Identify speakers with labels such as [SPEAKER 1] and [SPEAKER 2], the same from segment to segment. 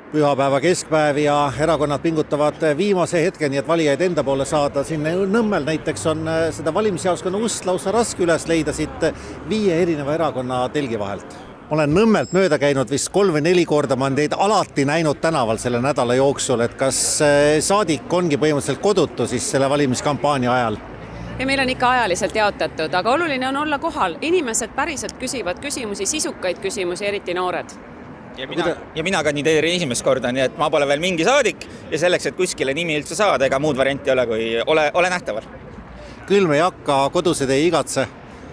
[SPEAKER 1] Pühapäeva keskpäev ja erakonnad pingutavad viimase hetkeni, et valijaid enda poole saada. Siin Nõmmel näiteks on seda valimisjaoskonna ust lausa raske üles leida siit 5 erineva erakonna telgi vahelt. Olen Nõmmelt mööda käinud vist 3 või 4 korda, ma olen teid alati näinud tänaval selle nädala jooksul, et kas saadik ongi põhimõtteliselt kodutu siis selle valimiskampaania ajal?
[SPEAKER 2] Ja meil on ikka ajaliselt jaotatud, aga oluline on olla kohal. Inimesed päriselt küsivad küsimusi, sisukaid küsimusi, eriti noored.
[SPEAKER 3] Ja mina kandideerin esimest korda, nii et ma pole veel mingi saadik ja selleks, et kuskile nimi üldse saada, ega muud varianti ei ole, kui ole nähtaval.
[SPEAKER 1] Külm ei hakka, kodused ei igatse.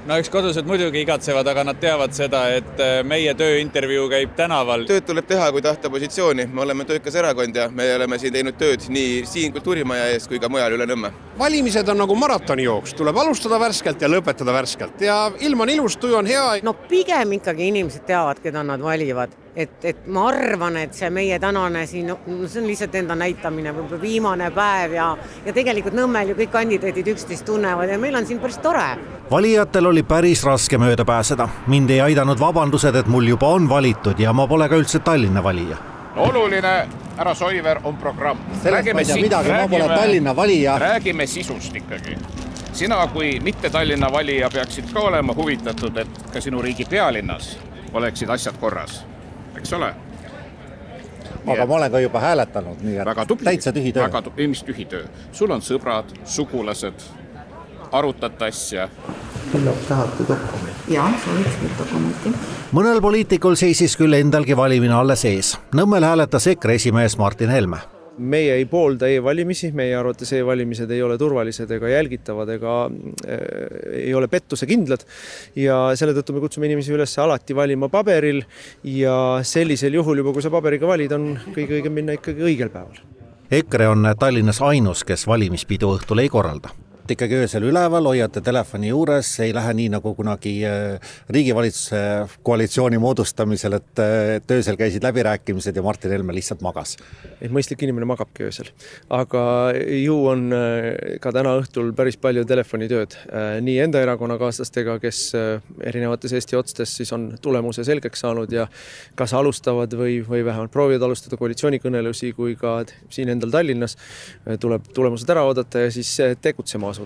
[SPEAKER 4] No eks kodused muidugi igatsevad, aga nad teavad seda, et meie tööintervjuu käib tänaval.
[SPEAKER 5] Tööd tuleb teha, kui tahta positsiooni. Me oleme töökas erakond ja me oleme siin teinud tööd nii siin kultuurimaja ees kui ka mujal üle Nõmme.
[SPEAKER 6] Valimised on nagu maratonijooks. Tuleb alustada värskelt ja lõpetada värskelt. Ja ilm on ilus, tuju on hea.
[SPEAKER 7] No pigem ikkagi inimesed teavad, keda nad valivad. Et ma arvan, et see meie tänane siin, see on lihtsalt enda näitamine, viimane päev ja tegelikult Nõmmel ju kõik kandidaadid üksteist tunnevad ja meil on siin päris tore.
[SPEAKER 1] Valijatel oli päris raske mööda pääseda. Mind ei aidanud vabandused, et mul juba on valitud ja ma pole ka üldse Tallinna valija.
[SPEAKER 8] Oluline, härra Soiver, on programm. Räägime sisust ikkagi. Sina kui mitte Tallinna valija peaksid ka olema huvitatud, et ka sinu riigi pealinnas oleksid asjad korras. Eks ole?
[SPEAKER 1] Aga ma olen ka juba hääletanud, nii et täitsa tühi töö.
[SPEAKER 8] Mis tühi töö? Sul on sõbrad, sugulased, arutate asja.
[SPEAKER 9] Küllap tahate dokumenti? Jaa, sooviks dokumenti.
[SPEAKER 1] Mõnel poliitikul seisis küll endalgi valimine alles ees. Nõmmel hääletas EKRE esimees Martin Helme.
[SPEAKER 10] Meie ei poolda e-valimisi, meie arvates e-valimised ei ole turvalised ega jälgitavad ega ei ole pettuse kindlad ja selle tõttu me kutsume inimesi üles alati valima paberil ja sellisel juhul juba, kui sa paberiga valid, on kõige õigem minna ikkagi õigel päeval. EKRE
[SPEAKER 1] on Tallinnas ainus, kes valimispidu õhtul ei korralda. Ikkagi öösel üleval, hoiate telefoni juures, ei lähe nii nagu kunagi riigivalitsuse koalitsiooni moodustamisel, et öösel käisid läbirääkimised ja Martin Helme lihtsalt magas.
[SPEAKER 10] Mõistlik inimene magabki öösel, aga ju on ka täna õhtul päris palju telefonitööd nii enda erakonnakaaslastega, kes erinevates Eesti otstes siis on tulemuse selgeks saanud ja kas alustavad või vähemalt proovivad alustada koalitsioonikõnelusi, kui ka siin endal Tallinnas tuleb tulemused ära oodata ja siis tegutsema.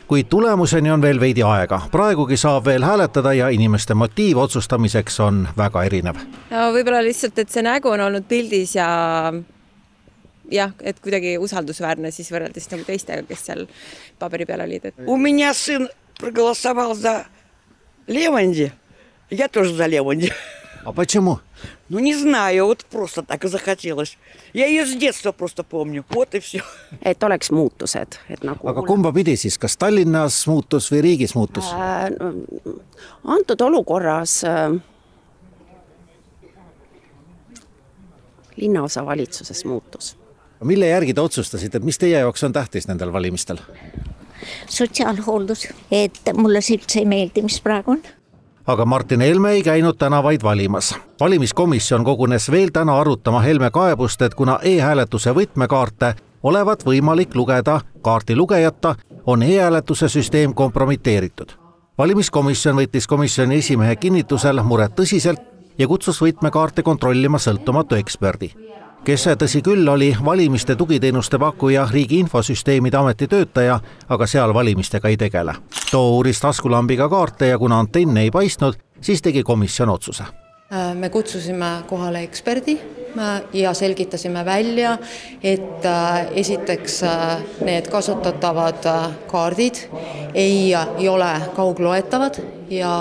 [SPEAKER 1] Kuid tulemuseni on veel veidi aega. Praegugi saab veel hääletada ja inimeste motiiv otsustamiseks on väga erinev.
[SPEAKER 11] No, võib-olla lihtsalt, et see nägu on olnud pildis ja et kuidagi usaldusväärne siis võrreldes nagu teistega, kes seal paberi peal olid.
[SPEAKER 12] У меня сын проголосовал за Леванди. Я тоже за Леванди.
[SPEAKER 1] А почему?
[SPEAKER 12] Ну, не знаю, вот просто так и захотелось. Я ее с детства просто помню. Вот и все.
[SPEAKER 2] Et oleks muutused.
[SPEAKER 1] Aga kumba pidi siis? Kas Tallinnas muutus või riigis muutus?
[SPEAKER 2] Antud olukorras linnaosa valitsuses muutus.
[SPEAKER 1] Mille järgi te otsustasid, et mis teie jaoks on tähtis nendel valimistel?
[SPEAKER 13] Sotsiaalhooldus, et mulle üldse ei meeldi, mis praegu on.
[SPEAKER 1] Aga Martin Helme ei käinud täna vaid valimas. Valimiskomisjon kogunes veel täna arutama Helme kaebust, et kuna e-hääletuse võtmekaarte olevat võimalik lugeda kaarti lugejata, on e-hääletuse süsteem kompromiteeritud. Valimiskomisjon võttis komisjoni esimehe kinnitusel muret tõsiselt ja kutsus võtmekaarte kontrollima sõltumatu eksperdi, kes tõsi küll oli valimiste tugiteenuste pakkuja Riigi Infosüsteemide Ameti töötaja, aga seal valimistega ei tegele. Too uuris taskulambiga kaarte ja kuna antenne ei paistnud, siis tegi komisjon otsuse.
[SPEAKER 14] Me kutsusime kohale eksperdi ja selgitasime välja, et esiteks need kasutatavad kaardid ei ole kaugloetavad ja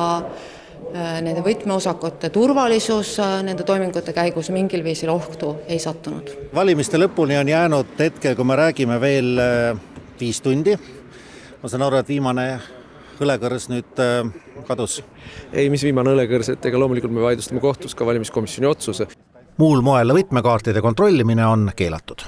[SPEAKER 14] nende võtmeosakute turvalisus nende toimingute käigus mingil viisil ohtu ei sattunud.
[SPEAKER 1] Valimiste lõpuni on jäänud hetkel, kui me räägime veel 5 tundi. Ma saan aru, et viimane õlekõrs nüüd kadus.
[SPEAKER 10] Ei, mis viimane õlekõrs, et ega loomulikult me vaidlustame kohtus ka valimiskomisjoni otsuse.
[SPEAKER 1] Muul moel võtmekaartide kontrollimine on keelatud.